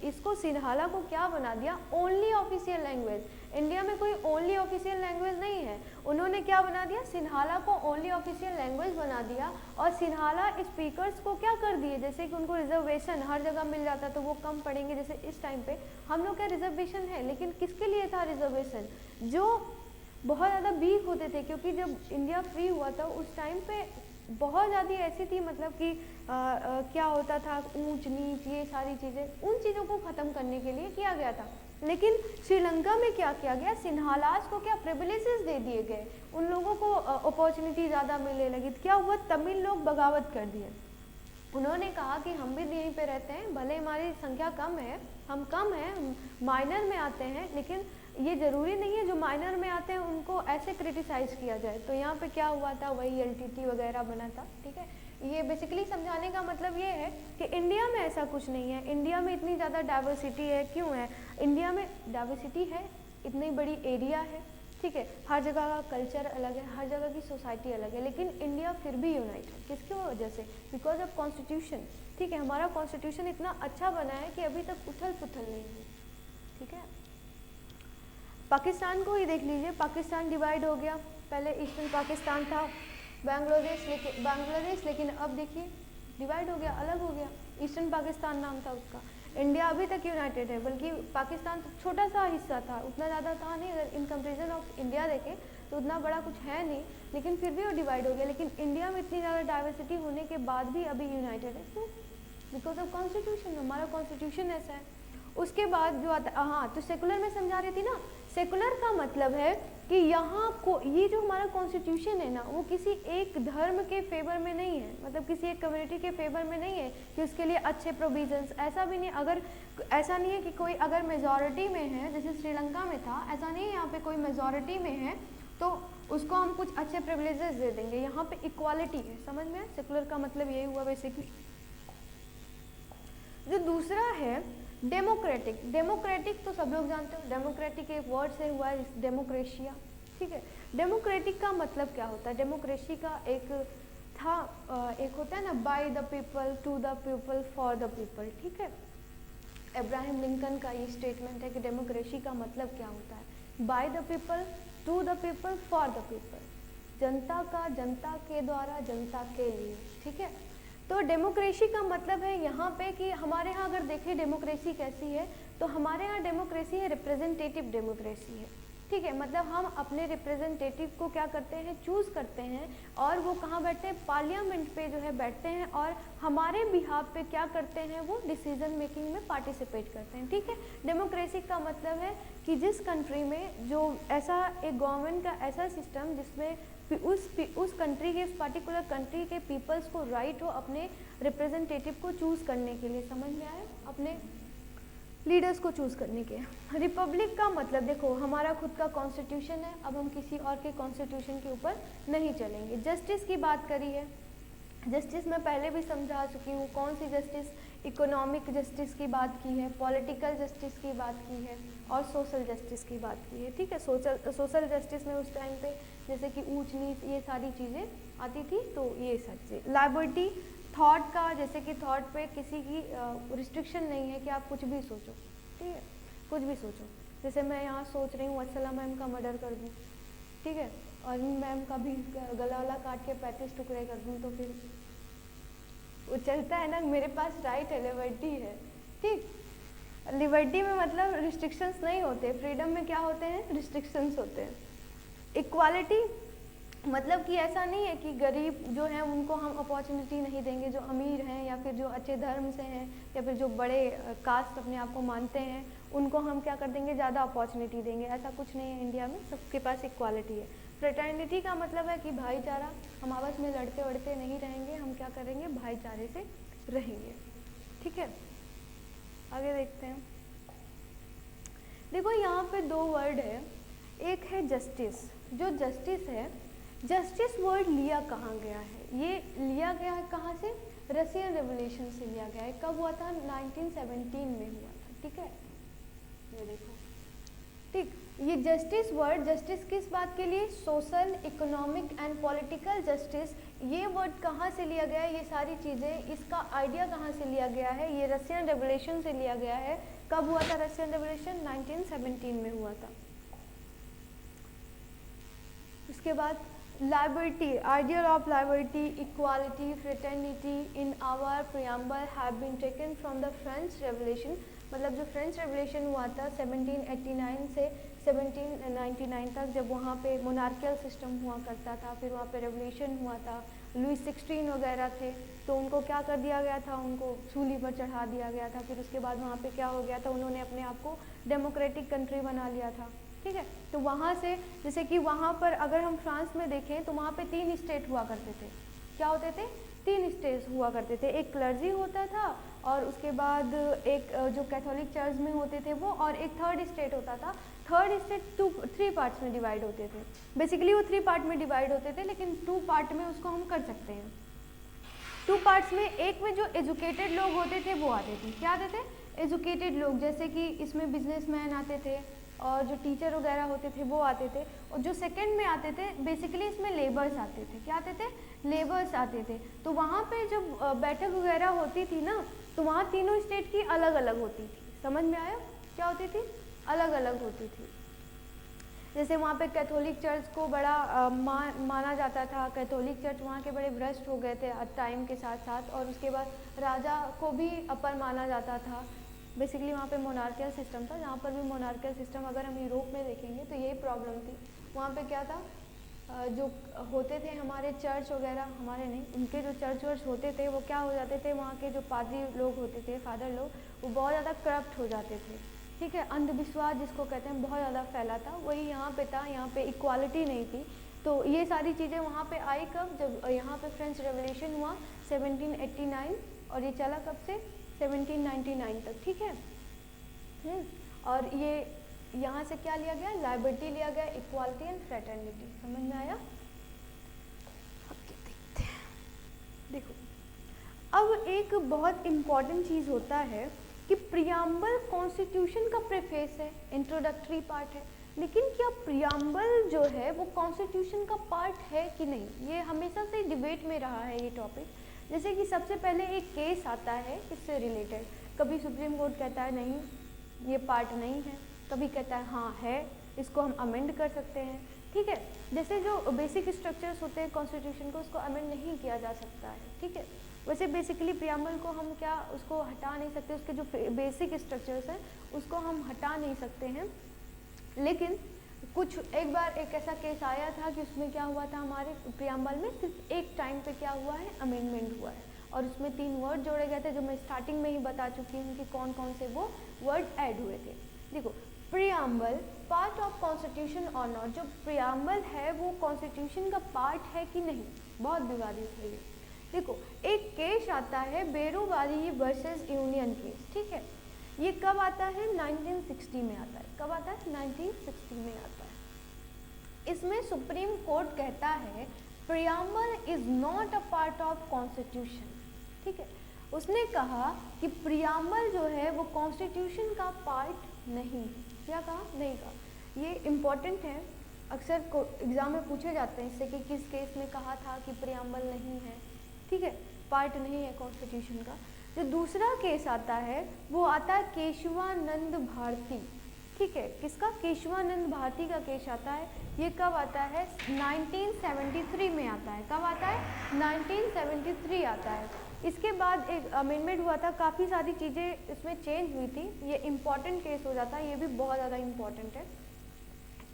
इसको सिन्हाला को क्या बना दिया, ओनली ऑफिशियल लैंग्वेज। इंडिया में कोई ओनली ऑफिशियल लैंग्वेज नहीं है, उन्होंने क्या बना दिया, सिन्हाला को ओनली ऑफिशियल लैंग्वेज बना दिया। और सिन्हाला स्पीकर्स को क्या कर दिए, जैसे कि उनको रिजर्वेशन हर जगह मिल जाता तो वो कम पढ़ेंगे। जैसे इस टाइम पे हम लोग का रिजर्वेशन है, लेकिन किसके लिए था रिजर्वेशन, जो बहुत ज़्यादा वीक होते थे, क्योंकि जब इंडिया फ्री हुआ था उस टाइम पे बहुत ज़्यादा ऐसी थी, मतलब कि क्या होता था, ऊंच नीच ये सारी चीज़ें, उन चीज़ों को ख़त्म करने के लिए किया गया था। लेकिन श्रीलंका में क्या किया गया, सिन्हालाज को क्या प्रिविलेजेस दे दिए गए, उन लोगों को अपॉर्चुनिटी ज़्यादा मिलने लगी। क्या हुआ, तमिल लोग बगावत कर दिए। उन्होंने कहा कि हम भी यहीं पे रहते हैं, भले हमारी संख्या कम है, हम कम हैं, माइनर में आते हैं, लेकिन ये ज़रूरी नहीं है जो माइनर में आते हैं उनको ऐसे क्रिटिसाइज़ किया जाए। तो यहाँ पे क्या हुआ था, वही एलटीटी वगैरह बना था, ठीक है। ये बेसिकली समझाने का मतलब ये है कि इंडिया में ऐसा कुछ नहीं है, इंडिया में इतनी ज़्यादा डाइवर्सिटी है। क्यों है, इंडिया में डाइवर्सिटी है, इतनी बड़ी एरिया है, ठीक है, हर जगह का कल्चर अलग है, हर जगह की सोसाइटी अलग है, लेकिन इंडिया फिर भी यूनाइट है। किसकी वजह से, बिकॉज ऑफ कॉन्स्टिट्यूशन, ठीक है। हमारा कॉन्स्टिट्यूशन इतना अच्छा बना है कि अभी तक उथल पुथल नहीं है, ठीक है। पाकिस्तान को ही देख लीजिए, पाकिस्तान डिवाइड हो गया, पहले ईस्टर्न पाकिस्तान था, बांग्लादेश, लेकिन अब देखिए डिवाइड हो गया, अलग हो गया, ईस्टर्न पाकिस्तान नाम था उसका। इंडिया अभी तक यूनाइटेड है, बल्कि पाकिस्तान छोटा सा हिस्सा था, उतना ज़्यादा था नहीं, अगर इन कंपेरिजन ऑफ इंडिया देखें तो उतना बड़ा कुछ है नहीं, लेकिन फिर भी वो डिवाइड हो गया। लेकिन इंडिया में इतनी ज़्यादा डाइवर्सिटी होने के बाद भी अभी यूनाइटेड है, क्यों, बिकॉज ऑफ कॉन्स्टिट्यूशन, हमारा कॉन्स्टिट्यूशन ऐसा है। उसके बाद जो आता, हाँ, तो सेकुलर में समझा रही थी ना, सेकुलर का मतलब है कि यहाँ को ये जो हमारा कॉन्स्टिट्यूशन है ना, वो किसी एक धर्म के फेवर में नहीं है, मतलब किसी एक कम्युनिटी के फेवर में नहीं है कि उसके लिए अच्छे प्रोविजंस, ऐसा भी नहीं। अगर ऐसा नहीं है कि कोई अगर मेजॉरिटी में है, जैसे श्रीलंका में था, ऐसा नहीं है यहाँ पे कोई मेजॉरिटी में है तो उसको हम कुछ अच्छे प्रिविलेजेस दे देंगे। यहाँ पे इक्वालिटी है, समझ में? सेकुलर का मतलब यही हुआ बेसिकली। जो दूसरा है डेमोक्रेटिक। डेमोक्रेटिक तो सब लोग जानते हो, डेमोक्रेटिक एक वर्ड से हुआ है, डेमोक्रेशिया, ठीक है। डेमोक्रेटिक का मतलब क्या होता है? डेमोक्रेसी का एक होता है ना, by the people, to the people, for the people, ठीक है। अब्राहम लिंकन का ये स्टेटमेंट है कि डेमोक्रेसी का मतलब क्या होता है, by the people, to the people, for the people, जनता का, जनता के द्वारा, जनता के लिए, ठीक है। तो डेमोक्रेसी का मतलब है यहाँ पे कि हमारे यहाँ अगर देखें डेमोक्रेसी कैसी है, तो हमारे यहाँ डेमोक्रेसी है रिप्रेजेंटेटिव डेमोक्रेसी है, ठीक है। मतलब हम अपने रिप्रेजेंटेटिव को क्या करते हैं, चूज़ करते हैं, और वो कहाँ बैठते हैं, पार्लियामेंट पे जो है बैठते हैं, और हमारे बिहाफ पे क्या करते हैं, वो डिसीजन मेकिंग में पार्टिसिपेट करते हैं, ठीक है। डेमोक्रेसी का मतलब है कि जिस कंट्री में जो ऐसा एक गवर्नमेंट का ऐसा सिस्टम जिसमें उस कंट्री के, उस पर्टिकुलर कंट्री के पीपल्स को राइट हो अपने रिप्रेजेंटेटिव को चूज़ करने के लिए, समझ में आया, अपने लीडर्स को चूज़ करने के। रिपब्लिक का मतलब देखो, हमारा खुद का कॉन्स्टिट्यूशन है, अब हम किसी और के कॉन्स्टिट्यूशन के ऊपर नहीं चलेंगे। जस्टिस की बात करी है, जस्टिस मैं पहले भी समझा चुकी हूँ। कौन सी जस्टिस? इकोनॉमिक जस्टिस की बात की है, पॉलिटिकल जस्टिस की बात की है, और सोशल जस्टिस की बात की है, ठीक है। सोशल जस्टिस में उस टाइम पे जैसे कि ऊंच नीच ये सारी चीज़ें आती थी, तो ये सब चीज़। लाइबर्टी थॉट का, जैसे कि थॉट पे किसी की रिस्ट्रिक्शन नहीं है कि आप कुछ भी सोचो, ठीक है, कुछ भी सोचो। जैसे मैं यहाँ सोच रही हूँ अर्सला मैम का मर्डर कर दूँ, ठीक है, और मैम का भी गला वाला काट के 35 टुकड़े कर दूँ, तो फिर वो चलता है ना, मेरे पास राइट है, लिबर्टी है, ठीक। लिबर्टी में मतलब रिस्ट्रिक्शंस नहीं होते, फ्रीडम में क्या होते हैं, रिस्ट्रिक्शंस होते हैं। इक्वालिटी मतलब कि ऐसा नहीं है कि गरीब जो हैं उनको हम अपॉर्चुनिटी नहीं देंगे, जो अमीर हैं या फिर जो अच्छे धर्म से हैं या फिर जो बड़े कास्ट अपने आप को मानते हैं, उनको हम क्या कर देंगे, ज़्यादा अपॉर्चुनिटी देंगे, ऐसा कुछ नहीं है। इंडिया में सबके पास इक्वालिटी है। फ्रेटर्निटी का मतलब है कि भाईचारा, हम आपस में लड़ते वड़ते नहीं रहेंगे, हम क्या करेंगे, भाईचारे से रहेंगे, ठीक है। आगे देखते हैं। देखो यहाँ पे दो वर्ड है, एक है जस्टिस। जो जस्टिस है, जस्टिस वर्ड लिया कहाँ गया है, ये लिया गया है कहाँ से, रशियन रेवोल्यूशन से लिया गया है। कब हुआ था, 1917 में हुआ था, ठीक है। ये देखो, ठीक। ये जस्टिस वर्ड, जस्टिस किस बात के लिए, social, economic and political justice, ये वर्ड कहाँ से लिया गया है, ये सारी चीज़ें, इसका आइडिया कहाँ से लिया गया है, ये रशियन रेवोल्यूशन से लिया गया है। कब हुआ था रशियन रेवोल्यूशन, 1917 में हुआ था। उसके बाद liberty, ideal of liberty, equality, fraternity in our preamble have been taken from the French revolution. मतलब जो फ्रेंच रेवोल्यूशन हुआ था 1789 से 1799 तक, जब वहाँ पे मोनार्कियल सिस्टम हुआ करता था, फिर वहाँ पे रेवोल्यूशन हुआ था, लुईस 16 वगैरह थे, तो उनको क्या कर दिया गया था, उनको सूली पर चढ़ा दिया गया था। फिर उसके बाद वहाँ पे क्या हो गया था, उन्होंने अपने आप को डेमोक्रेटिक कंट्री बना लिया था, ठीक है। तो वहाँ से, जैसे कि वहाँ पर अगर हम फ्रांस में देखें तो वहाँ पे 3 स्टेट हुआ करते थे। क्या होते थे, 3 स्टेट हुआ करते थे। एक क्लर्जी होता था, और उसके बाद एक जो कैथोलिक चर्च में होते थे वो, और एक थर्ड स्टेट होता था। थर्ड स्टेट 3 पार्ट्स में डिवाइड होते थे। बेसिकली वो 3 पार्ट में डिवाइड होते थे, लेकिन 2 पार्ट में उसको हम कर सकते हैं। 2 पार्ट्स में, एक में जो एजुकेटेड लोग होते थे वो आते थे। क्या आते थे, एजुकेटेड लोग, जैसे कि इसमें बिजनेसमैन आते थे, और जो टीचर वगैरह होते थे वो आते थे। और जो सेकंड में आते थे, बेसिकली इसमें लेबर्स आते थे। क्या आते थे, लेबर्स आते थे। तो वहाँ पे जब बैठक वगैरह होती थी ना, तो वहाँ तीनों स्टेट की अलग अलग होती थी। समझ में आया, क्या होती थी, अलग अलग होती थी। जैसे वहाँ पे कैथोलिक चर्च को बड़ा माना जाता था। कैथोलिक चर्च वहाँ के बड़े भ्रष्ट हो गए थे टाइम के साथ साथ, और उसके बाद राजा को भी अपर माना जाता था। बेसिकली वहाँ पे मोनार्कियल सिस्टम था, जहाँ पर भी मोनार्कियल सिस्टम, अगर हम यूरोप में देखेंगे तो यही प्रॉब्लम थी। वहाँ पे क्या था, जो होते थे हमारे चर्च वगैरह, हमारे नहीं, उनके जो चर्च वर्च होते थे वो क्या हो जाते थे, वहाँ के जो पादरी लोग होते थे, फादर लोग, वो बहुत ज़्यादा करप्ट हो जाते थे। ठीक है। अंधविश्वास जिसको कहते हैं बहुत ज़्यादा फैला था, वही यहाँ पे था, यहाँ पे इक्वालिटी नहीं थी। तो ये सारी चीज़ें वहाँ पे आई कब, जब यहाँ पे फ्रेंच रेवोल्यूशन हुआ 1789, और ये चला कब से 1799 तक, ठीक है। और ये यहाँ से क्या लिया गया, लाइबर्टी लिया गया, इक्वालिटी एंड फ्रेटर्निटी। समझ में आया? देखते हैं, देखो अब एक बहुत इम्पॉर्टेंट चीज़ होता है कि प्रियम्बल कॉन्स्टिट्यूशन का प्रेफेस है, इंट्रोडक्टरी पार्ट है, लेकिन क्या प्रियम्बल जो है वो कॉन्स्टिट्यूशन का पार्ट है कि नहीं, ये हमेशा से डिबेट में रहा है ये टॉपिक। जैसे कि सबसे पहले एक केस आता है इससे रिलेटेड, कभी सुप्रीम कोर्ट कहता है नहीं ये पार्ट नहीं है, कभी कहता है हाँ है, इसको हम अमेंड कर सकते हैं, ठीक है। जैसे जो बेसिक स्ट्रक्चर्स होते हैं कॉन्स्टिट्यूशन को, उसको अमेंड नहीं किया जा सकता है, ठीक है। वैसे बेसिकली प्रियम्बल को हम क्या उसको हटा नहीं सकते, उसके जो बेसिक स्ट्रक्चर्स हैं उसको हम हटा नहीं सकते हैं। लेकिन कुछ एक बार एक ऐसा केस आया था कि उसमें क्या हुआ था, हमारे प्रियम्बल में सिर्फ एक टाइम पे क्या हुआ है, अमेंडमेंट हुआ है, और उसमें 3 वर्ड जोड़े गए थे जो मैं स्टार्टिंग में ही बता चुकी हूँ कि कौन कौन से वो वर्ड ऐड हुए थे। देखो, प्रियम्बल पार्ट ऑफ कॉन्स्टिट्यूशन और नॉट, जो प्रियम्बल है वो कॉन्स्टिट्यूशन का पार्ट है कि नहीं, बहुत विवादित है ये। देखो एक केस आता है बेरोवारी वर्सेस यूनियन केस, ठीक है। ये कब आता है, 1960 में आता है। कब आता है, 1960 में आता है। इसमें सुप्रीम कोर्ट कहता है preamble is not a part of constitution, ठीक है। उसने कहा कि प्रियम्बल जो है वो कॉन्स्टिट्यूशन का पार्ट नहीं है। क्या कहा, नहीं कहा। ये इम्पॉर्टेंट है, अक्सर एग्जाम में पूछे जाते हैं इससे कि किस केस में कहा था कि प्रियम्बल नहीं है, ठीक है, पार्ट नहीं है कॉन्स्टिट्यूशन का। जो दूसरा केस आता है वो आता है केशवानंद भारती, ठीक है। किसका, केशवानंद भारती का केस आता है। ये कब आता है, 1973 में आता है। कब आता है, 1973 आता है। इसके बाद एक अमेंडमेंट हुआ था, काफ़ी सारी चीज़ें इसमें चेंज हुई थी। ये इम्पॉर्टेंट केस हो जाता है, ये भी बहुत ज़्यादा इम्पॉर्टेंट है।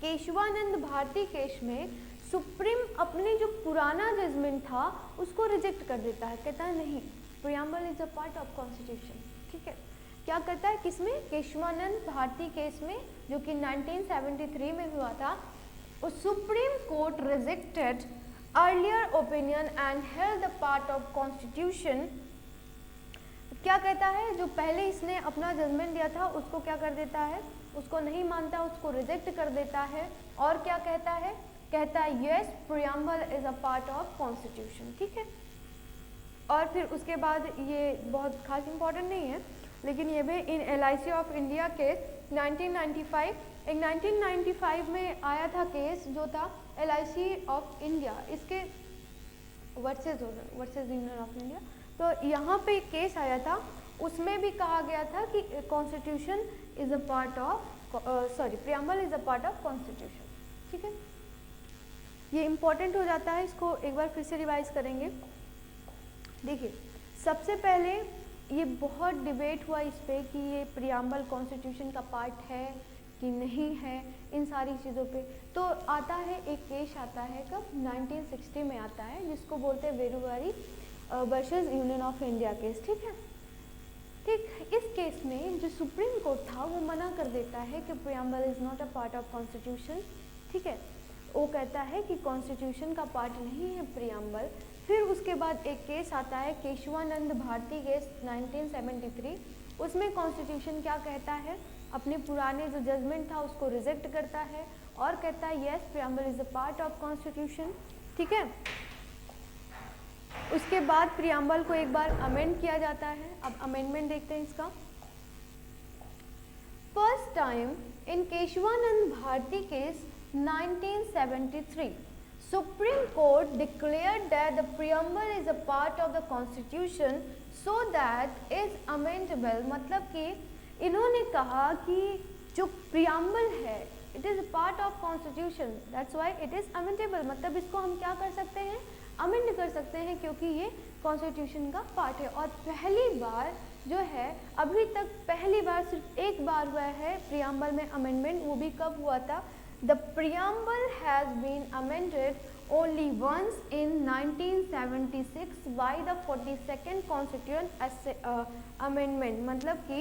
केशवानंद भारती केस में सुप्रीम अपने जो पुराना जजमेंट था उसको रिजेक्ट कर देता है, कहता है नहीं preamble is a part of constitution, ठीक है। क्या करता है, किसमें, केशवानंद भारती केस में, जो कि 1973 में हुआ था। उस supreme court rejected earlier opinion and held the part of constitution. क्या कहता है, जो पहले इसने अपना जजमेंट दिया था उसको क्या कर देता है, उसको नहीं मानता, उसको रिजेक्ट कर देता है। और क्या कहता है, कहता है yes preamble is a part of constitution, ठीक है। और फिर उसके बाद ये बहुत खास इंपॉर्टेंट नहीं है, लेकिन ये भी इन LIC ऑफ इंडिया केस 1995, एक 1995 में आया था केस जो था LIC ऑफ इंडिया, इसके वर्सेस यूनियन ऑफ इंडिया। तो यहाँ पे केस आया था, उसमें भी कहा गया था कि constitution is a part of preamble is a part of constitution, ठीक है। ये इम्पॉर्टेंट हो जाता है, इसको एक बार फिर से रिवाइज करेंगे। देखिए सबसे पहले ये बहुत डिबेट हुआ इस पे कि ये प्रियम्बल कॉन्स्टिट्यूशन का पार्ट है कि नहीं है, इन सारी चीज़ों पे। तो आता है एक केस आता है कब, 1960 में आता है, जिसको बोलते हैं Berubari versus union of India case, ठीक है। ठीक, इस केस में जो सुप्रीम कोर्ट था वो मना कर देता है कि preamble is not a part of constitution, ठीक है। वो कहता है कि कॉन्स्टिट्यूशन का पार्ट नहीं है प्रियम्बल। फिर उसके बाद एक केस आता है केशवानंद भारती केस 1973, उसमें कॉन्स्टिट्यूशन क्या कहता है, अपने पुराने जो जजमेंट था उसको रिजेक्ट करता है और कहता है yes preamble is a part of constitution, ठीक है। उसके बाद प्रियम्बल को एक बार अमेंड किया जाता है। अब अमेंडमेंट देखते हैं इसका। First time in Kesavananda Bharati case 1973, Supreme Court declared that the preamble is a part of the Constitution so that is amendable। मतलब कि इन्होंने कहा कि जो preamble है it is a part of Constitution, that's why it is amendable। मतलब इसको हम क्या कर सकते हैं, अमेंड कर सकते हैं, क्योंकि ये कॉन्स्टिट्यूशन का पार्ट है। और पहली बार जो है, अभी तक पहली बार सिर्फ एक बार हुआ है प्रियम्बल में अमेंडमेंट, वो भी कब हुआ था, The preamble has been amended only once in 1976 by the 42nd Constituent Amendment। मतलब कि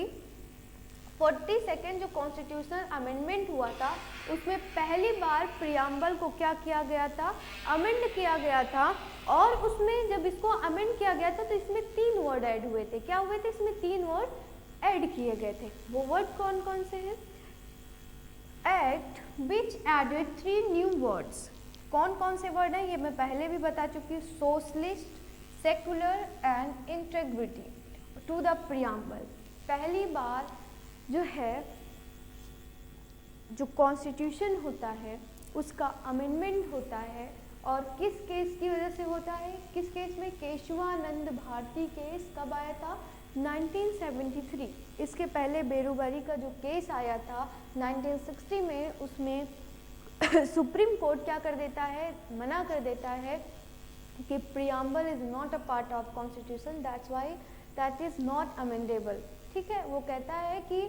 42nd जो कॉन्स्टिट्यूशनल अमेंडमेंट हुआ था उसमें पहली बार प्रियम्बल को क्या किया गया था, अमेंड किया गया था। और उसमें जब इसको अमेंड किया गया था तो इसमें 3 वर्ड ऐड हुए थे। क्या हुए थे? इसमें 3 वर्ड ऐड किए गए थे। वो वर्ड कौन कौन से हैं? Act which added 3 new words. कौन कौन से वर्ड हैं ये मैं पहले भी बता चुकी हूँ। Socialist, secular and integrity to the preamble. पहली बार जो है जो कॉन्स्टिट्यूशन होता है उसका अमेंडमेंट होता है। और किस केस की वजह से होता है? किस केस में? केशवानंद भारती केस कब आया था? 1973। इसके पहले बेरोबरी का जो केस आया था 1960 में, उसमें सुप्रीम कोर्ट क्या कर देता है? मना कर देता है कि preamble is not a part of constitution, that's why that is not amendable. ठीक है, वो कहता है कि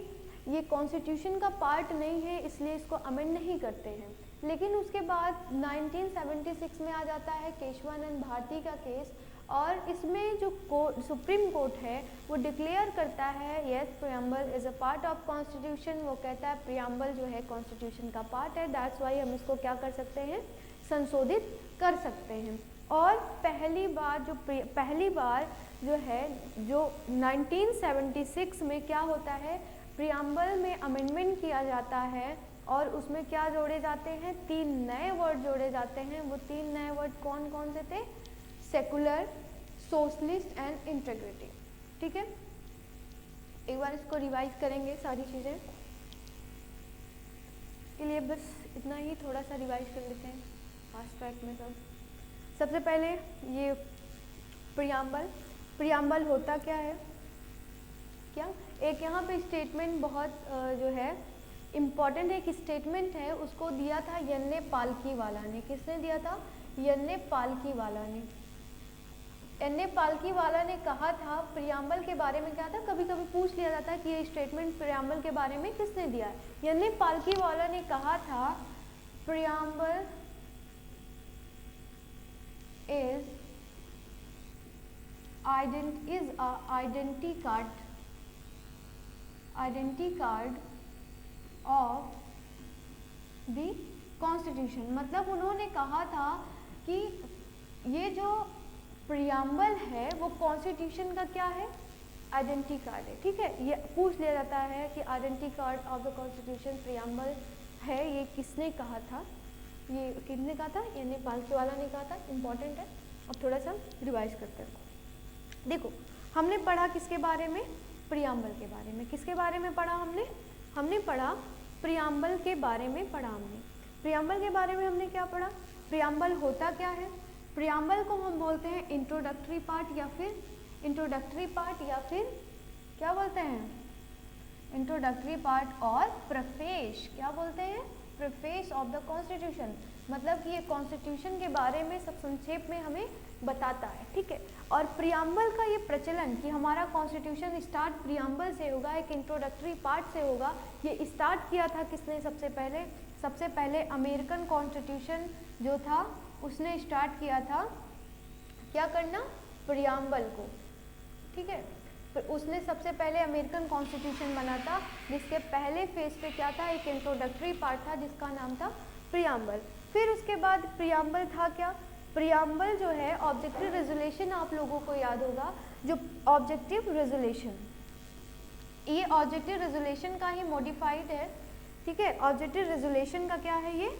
ये कॉन्स्टिट्यूशन का पार्ट नहीं है इसलिए इसको अमेंड नहीं करते हैं। लेकिन उसके बाद 1976 में आ जाता है केशवानंद भारती का केस, और इसमें जो सुप्रीम कोर्ट है वो डिक्लेयर करता है yes preamble is a part of constitution. वो कहता है प्रियम्बल जो है कॉन्स्टिट्यूशन का पार्ट है, दैट्स वाई हम इसको क्या कर सकते हैं? संशोधित कर सकते हैं। और पहली बार जो है जो 1976 में क्या होता है? प्रियम्बल में अमेंडमेंट किया जाता है और उसमें क्या जोड़े जाते हैं? 3 नए वर्ड जोड़े जाते हैं। वो 3 नए वर्ड कौन कौन से थे? Secular, socialist and integrity. ठीक है, एक बार इसको रिवाइज करेंगे सारी चीज़ें के लिए, बस इतना ही थोड़ा सा रिवाइज कर लेते हैं फास्ट ट्रैक में सब। सबसे पहले ये प्रियम्बल होता क्या है? क्या एक यहाँ पे स्टेटमेंट बहुत जो है इम्पॉर्टेंट है, एक स्टेटमेंट है, उसको दिया था यन्ने पालकीवाला ने। किसने दिया था? यन्ने पालकीवाला ने। यन्ने पालकीवाला ने कहा था प्रियम्बल के बारे में, क्या था, कभी कभी पूछ लिया जाता है कि ये स्टेटमेंट प्रियम्बल के बारे में किसने दिया है। यन्ने पालकीवाला ने कहा था preamble is identity card of the constitution। मतलब उन्होंने कहा था कि ये जो प्रियम्बल है वो कॉन्स्टिट्यूशन का क्या है? आइडेंटिटी कार्ड है। ठीक है, ये पूछ लिया जाता है कि identity card of the constitution preamble है, ये किसने कहा था? ये किसने कहा था? ये पालकीवाला ने कहा था। इम्पॉर्टेंट है। अब थोड़ा सा रिवाइज करते हैं। देखो, हमने पढ़ा किसके बारे में? प्रियम्बल के बारे में। किसके बारे में पढ़ा हमने पढ़ा प्रियम्बल के बारे में पढ़ा हमने। प्रियम्बल के बारे में हमने क्या पढ़ा? प्रियम्बल होता क्या है? प्रियम्बल को हम बोलते हैं इंट्रोडक्टरी पार्ट या फिर क्या बोलते हैं? इंट्रोडक्टरी पार्ट और प्रेफेस। क्या बोलते हैं? Preface of the constitution. मतलब कि ये कॉन्स्टिट्यूशन के बारे में सब संक्षेप में हमें बताता है। ठीक है, और प्रियम्बल का ये प्रचलन कि हमारा कॉन्स्टिट्यूशन स्टार्ट प्रियम्बल से होगा, एक इंट्रोडक्टरी पार्ट से होगा, ये स्टार्ट किया था किसने? सबसे पहले अमेरिकन कॉन्स्टिट्यूशन जो था उसने स्टार्ट किया था क्या करना? प्रियम्बल को। ठीक है, तो उसने सबसे पहले अमेरिकन कॉन्स्टिट्यूशन बना था, जिसके पहले फेज पे क्या था? एक इंट्रोडक्टरी पार्ट था जिसका नाम था प्रियम्बल। फिर उसके बाद प्रियम्बल था क्या? प्रियम्बल जो है ऑब्जेक्टिव रेजोल्यूशन, आप लोगों को याद होगा जो ऑब्जेक्टिव रेजोल्यूशन, ये ऑब्जेक्टिव रेजोल्यूशन का ही मॉडिफाइड है। ठीक है, ऑब्जेक्टिव रेजोल्यूशन का क्या है? ये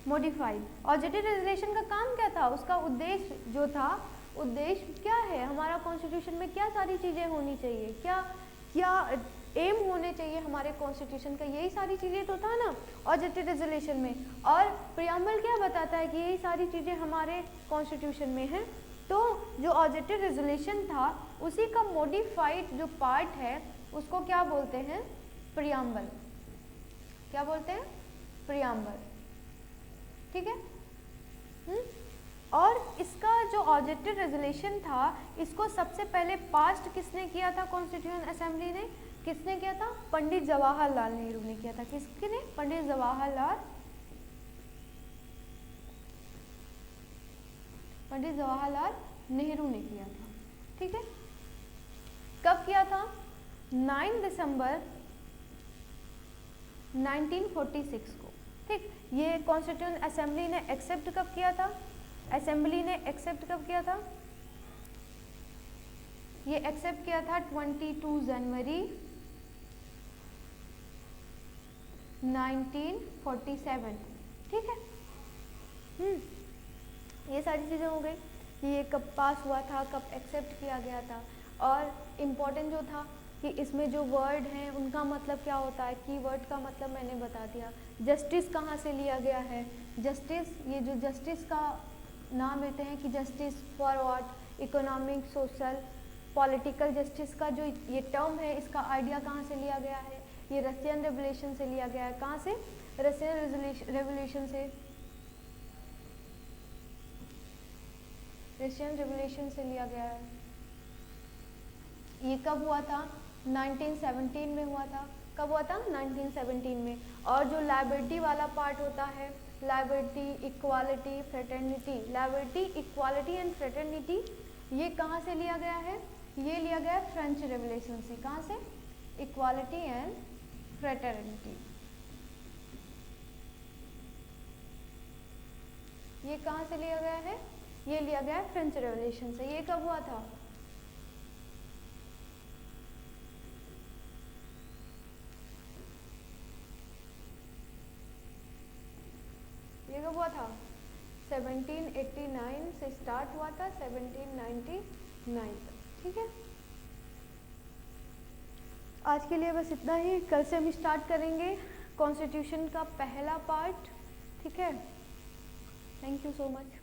मॉडिफाइड। ऑब्जेक्टिव रेजोल्यूशन का काम क्या था? उसका उद्देश्य जो था, उद्देश्य क्या है? हमारा कॉन्स्टिट्यूशन में क्या सारी चीज़ें होनी चाहिए, क्या एम होने चाहिए हमारे कॉन्स्टिट्यूशन का, यही सारी चीज़ें तो था ना ऑब्जेक्टिव रेजोल्यूशन में। और प्रियम्बल क्या बताता है कि यही सारी चीज़ें हमारे कॉन्स्टिट्यूशन में हैं। तो जो ऑब्जेक्टिव रेजोल्यूशन था उसी का मॉडिफाइड जो पार्ट है उसको क्या बोलते हैं? प्रियम्बल। क्या बोलते हैं? प्रियम्बल। ठीक है। और इसका जो ऑब्जेक्टिव रेजोल्यूशन था इसको सबसे पहले पास्ट किसने किया था? कॉन्स्टिट्यूएंट असेंबली ने। किसने किया था? पंडित जवाहरलाल नेहरू ने किया था। किसने? पंडित जवाहरलाल नेहरू ने किया था। ठीक है, कब किया था? 9 दिसंबर 1946 को। ठीक, ये कॉन्स्टिट्यूएंट असेंबली ने एक्सेप्ट कब किया था? असेंबली ने एक्सेप्ट कब किया था? ये एक्सेप्ट किया था 22 जनवरी 1947। ठीक है, ये सारी चीज़ें हो गई कि ये कब पास हुआ था, कब एक्सेप्ट किया गया था। और इम्पोर्टेंट जो था कि इसमें जो वर्ड हैं उनका मतलब क्या होता है, की वर्ड का मतलब मैंने बता दिया। जस्टिस कहाँ से लिया गया है? जस्टिस, ये जो जस्टिस का नाम लेते हैं कि justice for what, economic, social, political justice का जो ये टर्म है, इसका आइडिया कहाँ से लिया गया है? ये रशियन रेवोल्यूशन से लिया गया है। कहाँ से? रशियन रेवोल्यूशन से, रशियन रेवोल्यूशन से लिया गया है। ये कब हुआ था? 1917 में हुआ था। कब हुआ था? 1917 में। और जो लाइबर्टी वाला पार्ट होता है, liberty, equality, fraternity, liberty, equality and fraternity, ये कहाँ से लिया गया है? ये लिया गया है फ्रेंच रेवोल्यूशन से। कहाँ से? इक्वालिटी एंड फ्रेटर्निटी, ये कहाँ से लिया गया है? ये लिया गया है फ्रेंच रेवोल्यूशन से। ये कब हुआ था? ये कब हुआ था? 1789 से स्टार्ट हुआ था 1799 तक। ठीक है, आज के लिए बस इतना ही। कल से हम स्टार्ट करेंगे कॉन्स्टिट्यूशन का पहला पार्ट। ठीक है, थैंक यू सो मच।